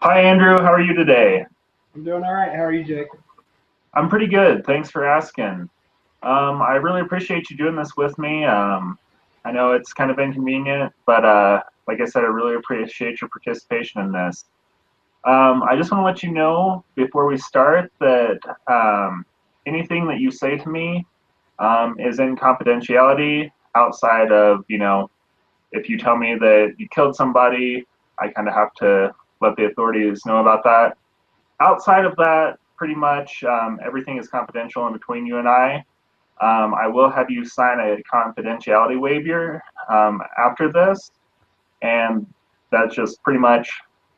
Hi, Andrew. How are you today? I'm doing all right. How are you, Jake? I'm pretty good. Thanks for asking. I really appreciate you doing this with me. I know it's kind of inconvenient, but like I said, I really appreciate your participation in this. I just want to let you know before we start that anything that you say to me is in confidentiality outside of, if you tell me that you killed somebody, I kind of have to let the authorities know about that. Outside of that, pretty much everything is confidential in between you and I. I will have you sign a confidentiality waiver after this, and that just pretty much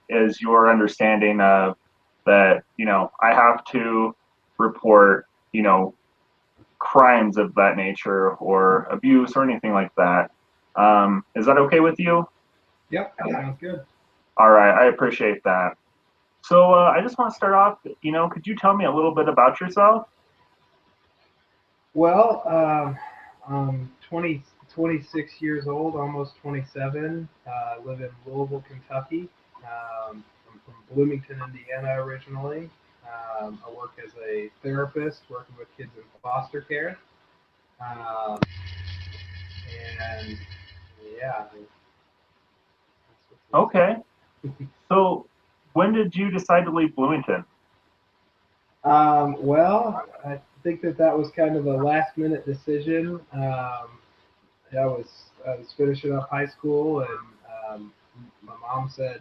is your understanding of that. I have to report, crimes of that nature or abuse or anything like that. Is that okay with you? Yep, sounds good. All right, I appreciate that. So I just want to start off, could you tell me a little bit about yourself? Well, I'm 26 years old, almost 27. Live in Louisville, Kentucky. I'm from Bloomington, Indiana originally. I work as a therapist, working with kids in foster care. Um, and yeah, that's what's Okay. up. So when did you decide to leave Bloomington? Well, I think that was kind of a last minute decision. I was finishing up high school, and my mom said,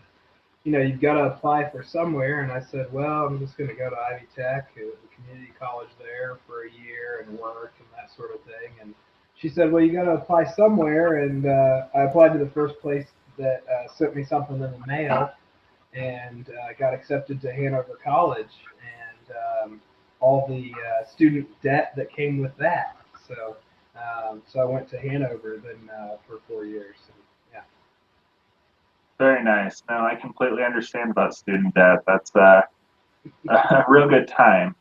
you've got to apply for somewhere, and I said, well, I'm just going to go to Ivy Tech, the community college there, for a year and work and that sort of thing. And she said, well, you got to apply somewhere, and I applied to the first place that sent me something in the mail, and got accepted to Hanover College, and all the student debt that came with that. So I went to Hanover then for 4 years. And, yeah. Very nice. No, I completely understand about student debt. That's a real good time.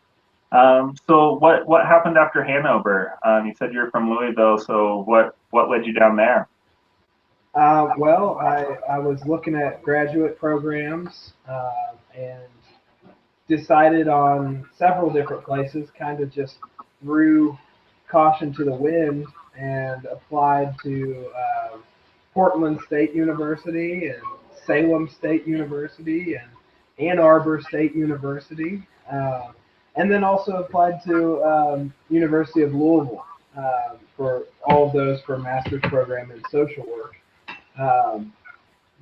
So what happened after Hanover? You said you're from Louisville, so what led you down there? Well, I was looking at graduate programs and decided on several different places, kind of just threw caution to the wind and applied to Portland State University and Salem State University and Ann Arbor State University, and then also applied to University of Louisville for all of those for a master's program in social work. Um,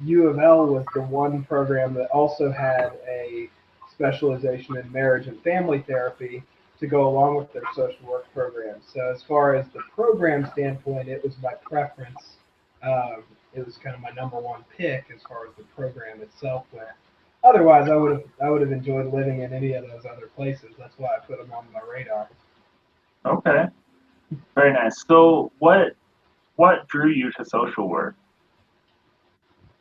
U of L was the one program that also had a specialization in marriage and family therapy to go along with their social work program. So as far as the program standpoint, it was my preference. Um, it was kind of my number one pick as far as the program itself went. Otherwise, I would have enjoyed living in any of those other places. That's why I put them on my radar. Okay, very nice. So what drew you to social work?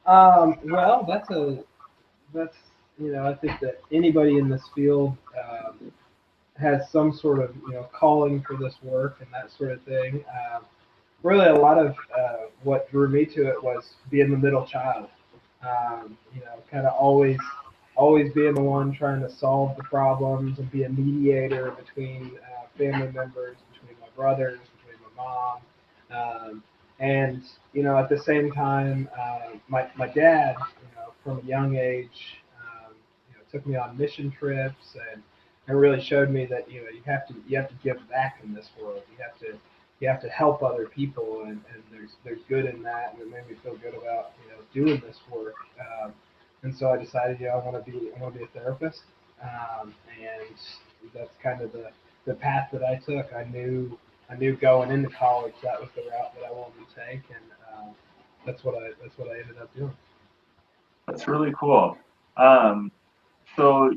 Well, that's I think that anybody in this field has some sort of calling for this work and that sort of thing. Really, a lot of what drew me to it was being the middle child. Kind of always being the one trying to solve the problems and be a mediator between family members, between my brothers, between my mom, and at the same time, my dad, from a young age, took me on mission trips and really showed me that you have to give back in this world. You have to help other people, and there's good in that, and it made me feel good about doing this work. And so I decided, I want to be a therapist, and that's kind of the path that I took. I knew going into college that was the route that I wanted to take, and that's what I ended up doing. That's really cool. Um, so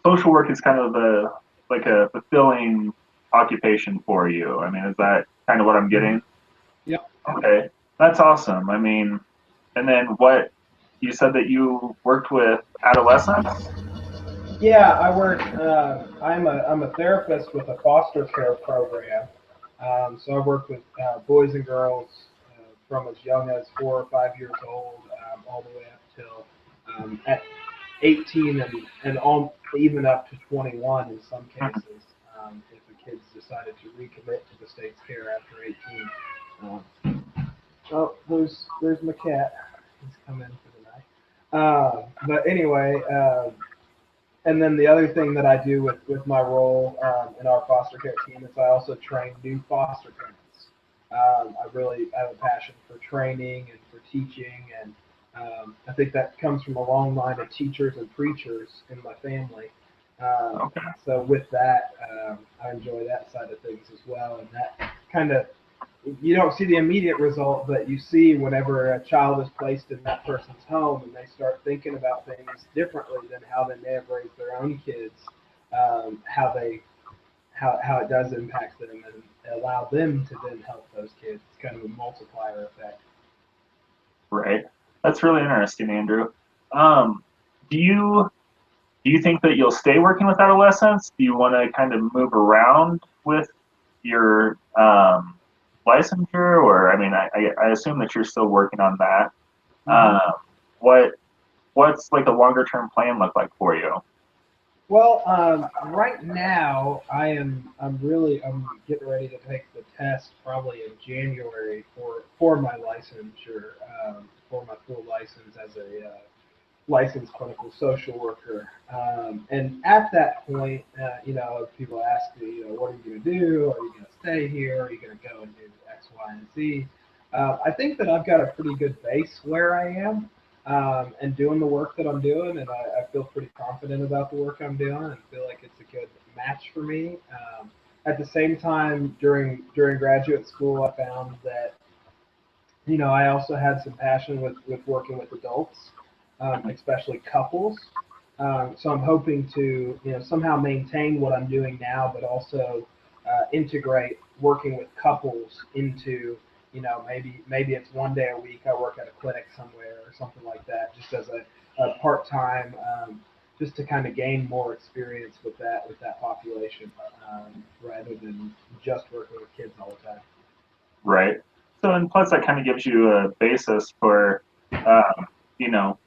social work is kind of like a fulfilling occupation for you. I mean, is that kind of what I'm Mm-hmm. getting? Yep. Okay, that's awesome. I mean, and then what you said that you worked with adolescents? Yeah, I work. I'm a therapist with a foster care program. So I work with boys and girls from as young as 4 or 5 years old, all the way up till at 18 and even up to 21 in some cases, if the kids decided to recommit to the state's care after 18. Oh, there's my cat. He's come in for the night. But anyway, and then the other thing that I do with my role in our foster care team is I also train new foster parents. I really have a passion for training and for teaching, and I think that comes from a long line of teachers and preachers in my family. Okay. So with that, I enjoy that side of things as well, and that kind of you don't see the immediate result, but you see whenever a child is placed in that person's home and they start thinking about things differently than how they may have raised their own kids, how they how it does impact them and allow them to then help those kids. It's kind of a multiplier effect. Right. That's really interesting, Andrew. Um, do you do you think that you'll stay working with adolescents? Do you want to kind of move around with your licensure, or I mean, I assume that you're still working on that. Mm-hmm. What what's like a longer term plan look like for you? Well, right now I'm getting ready to take the test probably in January for my licensure, for my full license as a licensed clinical social worker. And at that point, people ask me, what are you going to do? Are you going to stay here? Are you going to go and do X, Y, and Z? I think that I've got a pretty good base where I am and doing the work that I'm doing, and I feel pretty confident about the work I'm doing and feel like it's a good match for me. At the same time, during graduate school, I found that I also had some passion with working with adults, especially couples. So I'm hoping to, somehow maintain what I'm doing now, but also integrate working with couples into, maybe it's one day a week I work at a clinic somewhere or something like that, just as a part time, just to kind of gain more experience with that population, rather than just working with kids all the time. Right. So, and plus that kind of gives you a basis for, you know,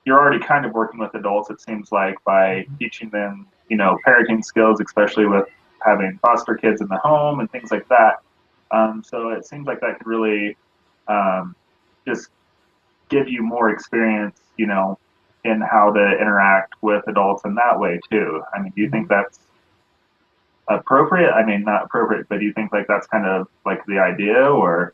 you're already kind of working with adults, it seems like, by teaching them, parenting skills, especially with having foster kids in the home and things like that. So it seems like that could really um, just give you more experience, in how to interact with adults in that way too. I mean, do you think Mhm. that's appropriate? I mean, not appropriate, but do you think like that's kind of like the idea, or?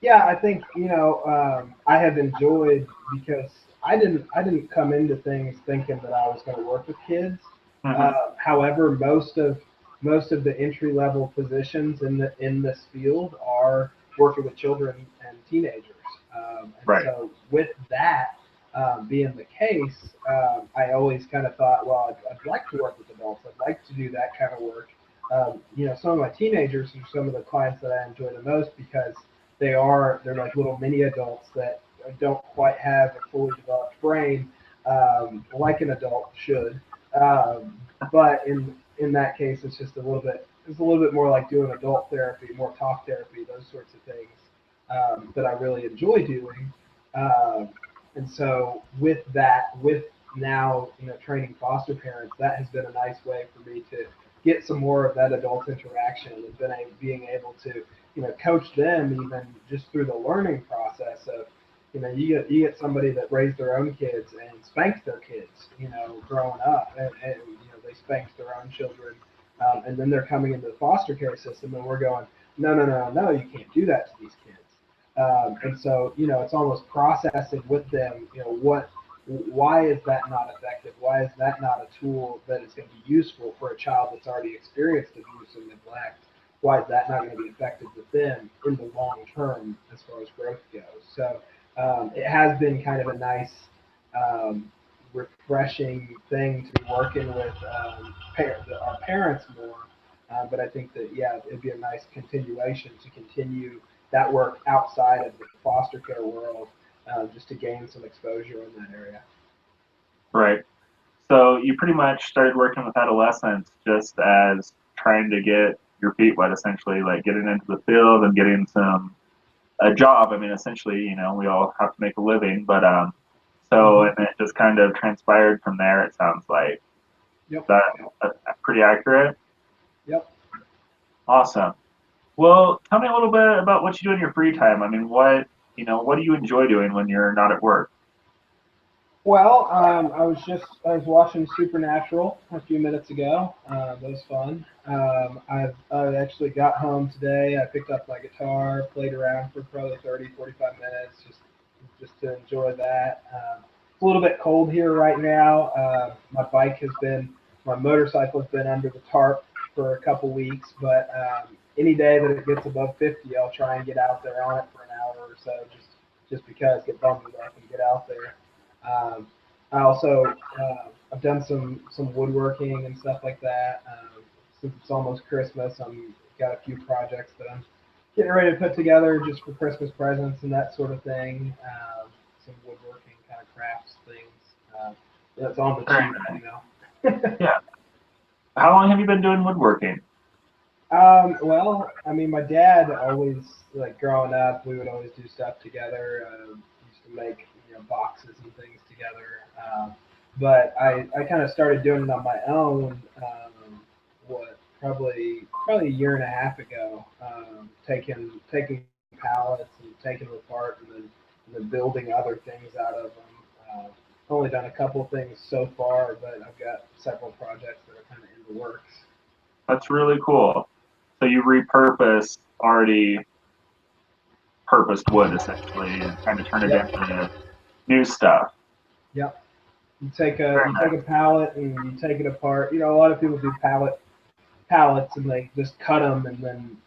Yeah, I think I have enjoyed because I didn't come into things thinking that I was going to work with kids. Hmm. However, most of the entry level positions in this field are working with children and teenagers, and Right. so with that being the case, I always kind of thought, well, I'd like to work with adults. I'd like to do that kind of work. Some of my teenagers are some of the clients that I enjoy the most because they're like little mini adults that don't quite have a fully developed brain like an adult should. But in that case, it's a little bit more like doing adult therapy, more talk therapy, those sorts of things that I really enjoy doing. Um, and so with now training foster parents, that has been a nice way for me to get some more of that adult interaction and being able to coach them even just through the learning process of you get somebody that raised their own kids and spanked their kids growing up, and they spanked their own children, and then they're coming into the foster care system and we're going, no, no, no, no, you can't do that to these kids. And so it's almost processing with them, why is that not effective? Why is that not a tool that is going to be useful for a child that's already experienced abuse and neglect? Why is that not going to be effective with them in the long term as far as growth goes? So it has been kind of a nice, um, refreshing thing to be working with our parents more. But I think that, yeah, it'd be a nice continuation to continue that work outside of the foster care world, just to gain some exposure in that area. Right. So you pretty much started working with adolescents just as trying to get your feet wet, essentially, like getting into the field and getting a job. I mean, essentially, we all have to make a living, but So, and it just kind of transpired from there, it sounds like. Yep. That, that's pretty accurate? Yep. Awesome. Well, tell me a little bit about what you do in your free time. I mean, what do you enjoy doing when you're not at work? Well, I was watching Supernatural a few minutes ago. That was fun. I actually got home today. I picked up my guitar, played around for probably 30, 45 minutes, just to enjoy that. It's a little bit cold here right now. My motorcycle has been under the tarp for a couple weeks, but any day that it gets above 50, I'll try and get out there on it for an hour or so, just because get bundled up and get out there. Um, I also I've done some woodworking and stuff like that. Since it's almost Christmas, I'm got a few projects that I'm getting ready to put together just for Christmas presents and that sort of thing. Some woodworking kind of crafts things. That's on the Very cheap, nice. you know. Yeah. How long have you been doing woodworking? Well, I mean, my dad always, like growing up, we would always do stuff together. Used to make, boxes and things together. But I kind of started doing it on my own. Probably a year and a half ago. Taking pallets and taking them apart and then building other things out of them. I've only done a couple things so far, but I've got several projects that are kind of in the works. That's really cool. So you repurpose already purposed wood essentially and kind of turn it Yep. into new stuff. Yep. Very You take nice. a pallet and you take it apart. A lot of people do pallets and they just cut them and then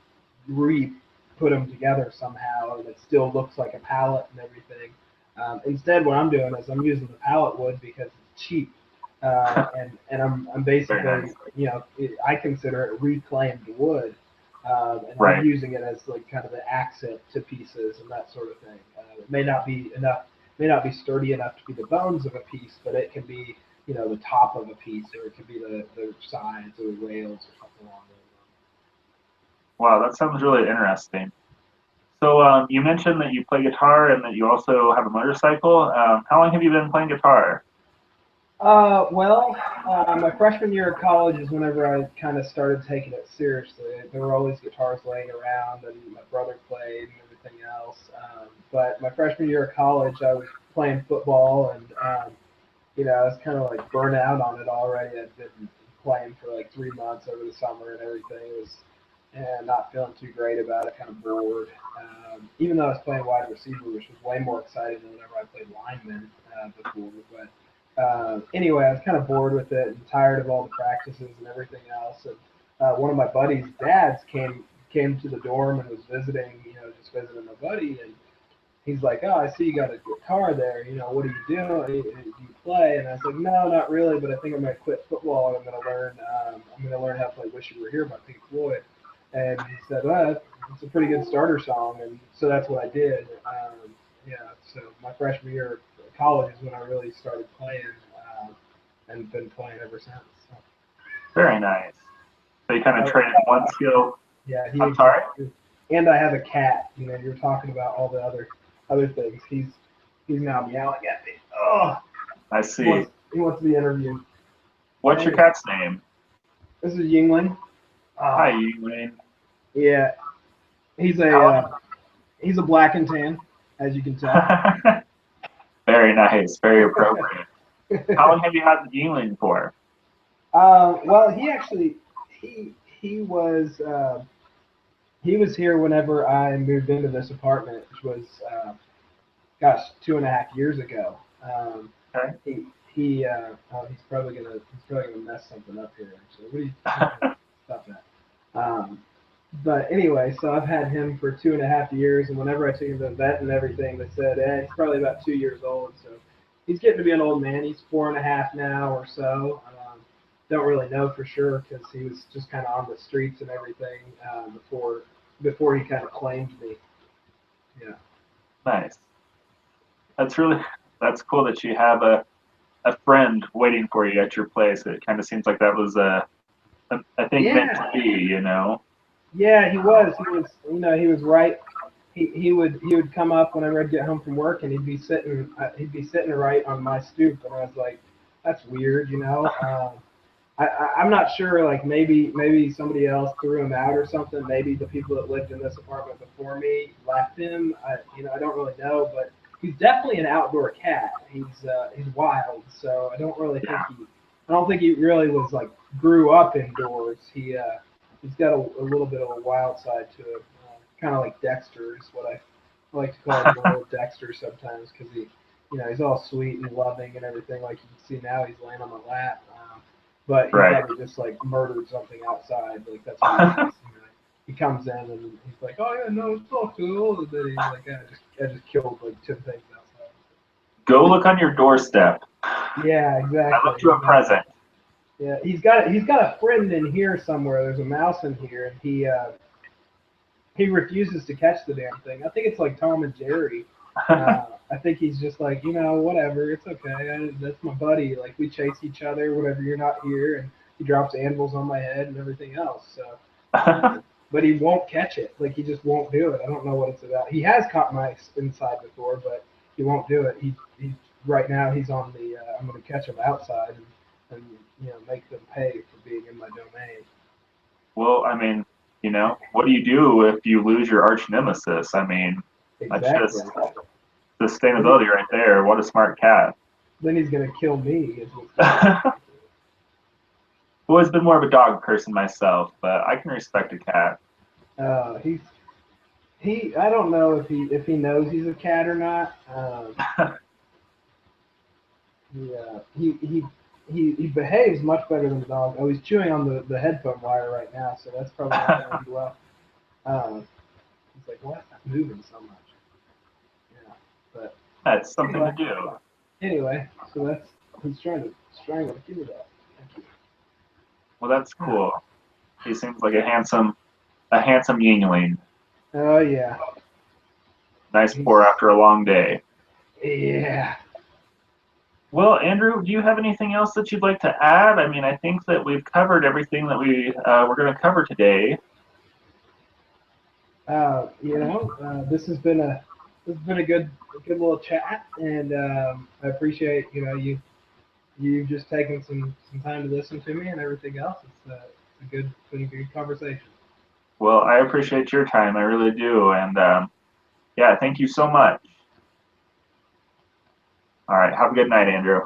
re put them together somehow, and it still looks like a pallet and everything. Instead, what I'm doing is I'm using the pallet wood because it's cheap, and I'm Very basically, nice. I consider it reclaimed wood, and I'm Right. using it as like kind of the accent to pieces and that sort of thing. It may not be sturdy enough to be the bones of a piece, but it can be, the top of a piece, or it could be the sides or the rails or something along those Wow, that sounds really interesting. So you mentioned that you play guitar and that you also have a motorcycle. How long have you been playing guitar? My freshman year of college is whenever I kind of started taking it seriously. There were always guitars laying around, and my brother played and everything else. But my freshman year of college, I was playing football, and I was kind of like burnt out on it already. I'd been playing for like 3 months over the summer and everything. It was, and not feeling too great about it, kind of bored. Even though I was playing wide receiver, which was way more exciting than whenever I played lineman before. But anyway, I was kind of bored with it and tired of all the practices and everything else. And one of my buddy's dads came to the dorm and was visiting, just visiting my buddy, and he's like, "Oh, I see you got a guitar there. What do you do? Do you play?" And I was like, "No, not really, but I think I'm gonna quit football and I'm gonna learn. I'm gonna learn how to play 'Wish You Were Here' by Pink Floyd." And he said, "Well, it's a pretty good starter song," and so that's what I did. So my freshman year of college is when I really started playing, and been playing ever since. So, Very nice. So you kind of uh, traded one skill. yeah, he I'm sorry? exactly. And I have a cat. You're talking about all the other things. He's now meowing at me. Oh, I see. he wants to be interviewed. What's your Anyway, cat's name? this is Yingling. Hi, Oh, Ewing. yeah, he's How he's a black and tan, as you can tell. Very nice. Very appropriate. How long have you had Ewing for? Well, he actually he was he was here whenever I moved into this apartment, which was gosh, 2.5 years ago. Um, Okay. he's probably gonna mess something up here. Actually, what are you stop that? Um, but anyway, so I've had him for 2.5 years, and whenever I took him to the vet and everything, they said, he's probably about 2 years old. So he's getting to be an old man. He's 4.5 now or so. Don't really know for sure because he was just kind of on the streets and everything before he kind of claimed me. Yeah. Nice. That's really that's cool that you have a friend waiting for you at your place. It kind of seems like that was I think meant to Yeah, be. yeah, he was. He was right. he would come up whenever I'd get home from work, and he'd be sitting right on my stoop, and I was like, that's weird, you know. I'm not sure. Like maybe somebody else threw him out or something. Maybe the people that lived in this apartment before me left him. I don't really know, but he's definitely an outdoor cat. He's wild, so Yeah. I don't think he really was like grew up indoors. He's got a little bit of a wild side to him, kind of like Dexter is what I like to call him, little Dexter sometimes because he's all sweet and loving and everything. Like you can see now, he's laying on my lap. But he Right. probably just like murdered something outside. Like that's what he does. He comes in and he's like, "Oh yeah, no, it's all cool." And then he's like, I just killed like 10 things outside." Go look on your doorstep. Yeah, I exactly, left you a exactly. present. Yeah, he's got a friend in here somewhere. There's a mouse in here, and he refuses to catch the damn thing. I think it's like Tom and Jerry. I think he's just like, whatever, it's okay. That's my buddy. Like we chase each other whenever you're not here, and he drops anvils on my head and everything else. So, but he won't catch it. Like he just won't do it. I don't know what it's about. He has caught mice inside before, but he won't do it. He right now he's on the I'm going to catch them outside and make them pay for being in my domain. Well, I mean, what do you do if you lose your arch nemesis? I mean, that's Exactly. just Then, he, sustainability right there. What a smart cat. then he's going to kill me. Is what's going to happen. I've always been more of a dog person myself, but I can respect a cat. He's he. I don't know if he knows he's a cat or not. He behaves much better than a dog. Oh, he's chewing on the headphone wire right now, so that's probably not going to end well. He's like, why is that moving so much? Yeah, but That's something to anyway, do. so that's he's trying to strangle. Give me that. Thank Well, that's you. cool. He seems like a handsome yingling. Oh yeah, Nice he's pour after a long day. yeah. Well, Andrew, do you have anything else that you'd like to add? I mean, I think that we've covered everything that we were going to cover today. This has been a good little chat, and I appreciate you just taking some time to listen to me and everything else. It's been a good conversation. Well, I appreciate your time. I really do. And yeah, thank you so much. All right. Have a good night, Andrew.